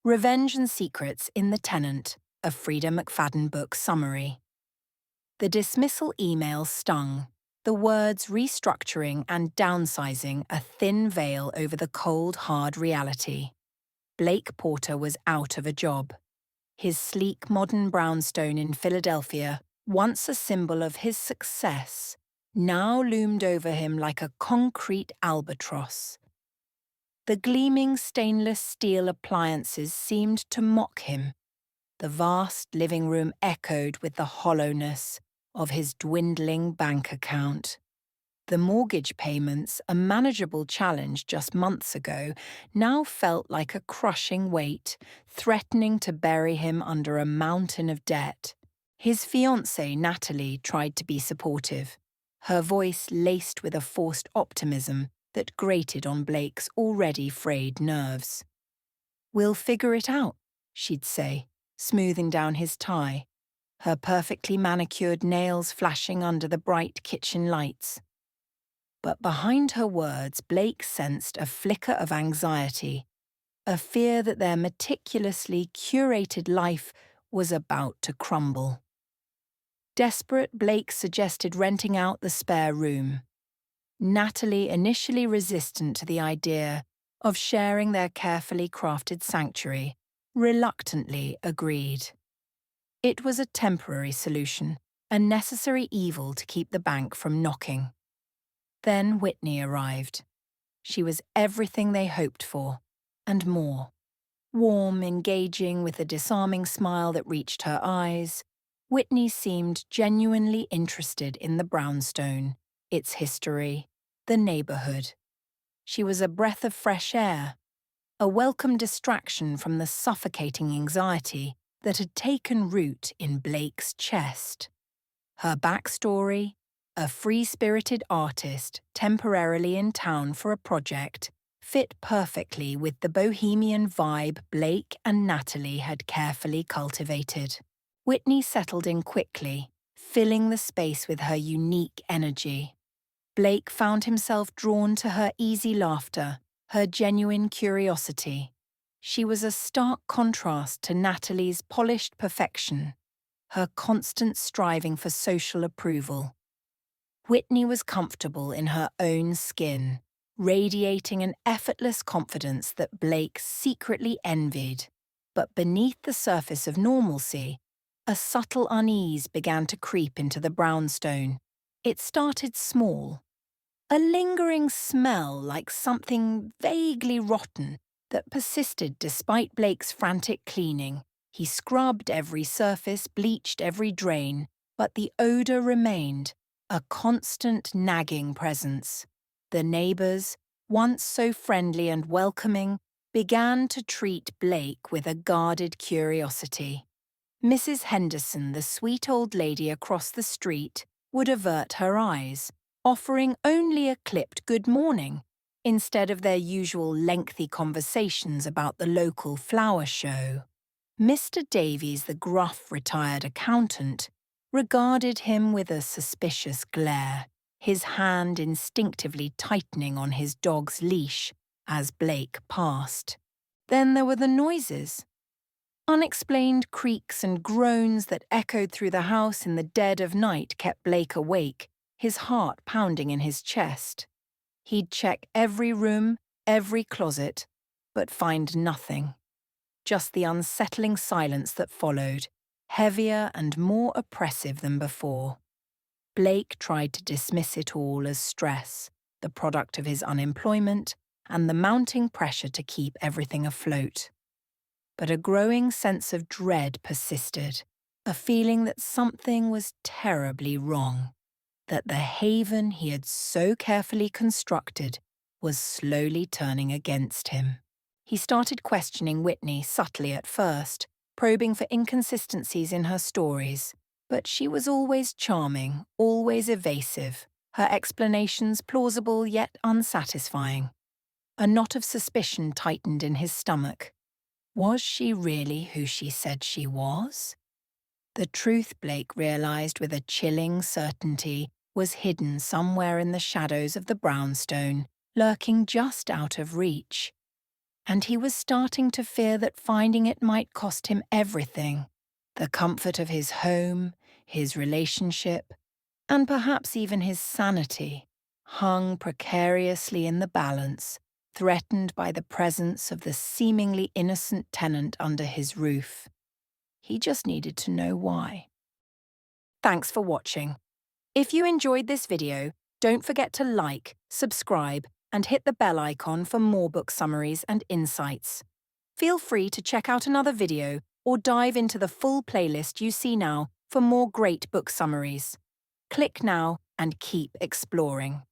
Revenge and Secrets in the Tenant, a Freida McFadden book summary. The dismissal email stung, the words restructuring and downsizing a thin veil over the cold, hard reality. Blake Porter was out of a job. His sleek modern brownstone in Philadelphia, once a symbol of his success, now loomed over him like a concrete albatross. The gleaming stainless steel appliances seemed to mock him. The vast living room echoed with the hollowness of his dwindling bank account. The mortgage payments, a manageable challenge just months ago, now felt like a crushing weight, threatening to bury him under a mountain of debt. His fiancée, Natalie, tried to be supportive, her voice laced with a forced optimism that grated on Blake's already frayed nerves. "We'll figure it out," she'd say, smoothing down his tie, her perfectly manicured nails flashing under the bright kitchen lights. But behind her words, Blake sensed a flicker of anxiety, a fear that their meticulously curated life was about to crumble. Desperate, Blake suggested renting out the spare room. Natalie, initially resistant to the idea of sharing their carefully crafted sanctuary, reluctantly agreed. It was a temporary solution, a necessary evil to keep the bank from knocking. Then Whitney arrived. She was everything they hoped for, and more. Warm, engaging, with a disarming smile that reached her eyes, Whitney seemed genuinely interested in the brownstone, its history, the neighborhood. She was a breath of fresh air, a welcome distraction from the suffocating anxiety that had taken root in Blake's chest. Her backstory, a free-spirited artist temporarily in town for a project, fit perfectly with the bohemian vibe Blake and Natalie had carefully cultivated. Whitney settled in quickly, filling the space with her unique energy. Blake found himself drawn to her easy laughter, her genuine curiosity. She was a stark contrast to Natalie's polished perfection, her constant striving for social approval. Whitney was comfortable in her own skin, radiating an effortless confidence that Blake secretly envied. But beneath the surface of normalcy, a subtle unease began to creep into the brownstone. It started small. A lingering smell like something vaguely rotten that persisted despite Blake's frantic cleaning. He scrubbed every surface, bleached every drain, but the odour remained, a constant nagging presence. The neighbours, once so friendly and welcoming, began to treat Blake with a guarded curiosity. Mrs. Henderson, the sweet old lady across the street, would avert her eyes, offering only a clipped good morning, instead of their usual lengthy conversations about the local flower show. Mr. Davies, the gruff retired accountant, regarded him with a suspicious glare, his hand instinctively tightening on his dog's leash as Blake passed. Then there were the noises. Unexplained creaks and groans that echoed through the house in the dead of night kept Blake awake, his heart pounding in his chest. He'd check every room, every closet, but find nothing. Just the unsettling silence that followed, heavier and more oppressive than before. Blake tried to dismiss it all as stress, the product of his unemployment and the mounting pressure to keep everything afloat. But a growing sense of dread persisted, a feeling that something was terribly wrong, that the haven he had so carefully constructed was slowly turning against him. He started questioning Whitney subtly at first, probing for inconsistencies in her stories, but she was always charming, always evasive, her explanations plausible yet unsatisfying. A knot of suspicion tightened in his stomach. Was she really who she said she was? The truth, Blake realized with a chilling certainty, was hidden somewhere in the shadows of the brownstone, lurking just out of reach. and he was starting to fear that finding it might cost him everything: the comfort of his home, his relationship, and perhaps even his sanity, hung precariously in the balance, threatened by the presence of the seemingly innocent tenant under his roof. He just needed to know why. Thanks for watching. If you enjoyed this video, don't forget to like, subscribe, and hit the bell icon for more book summaries and insights. Feel free to check out another video or dive into the full playlist you see now for more great book summaries. Click now and keep exploring.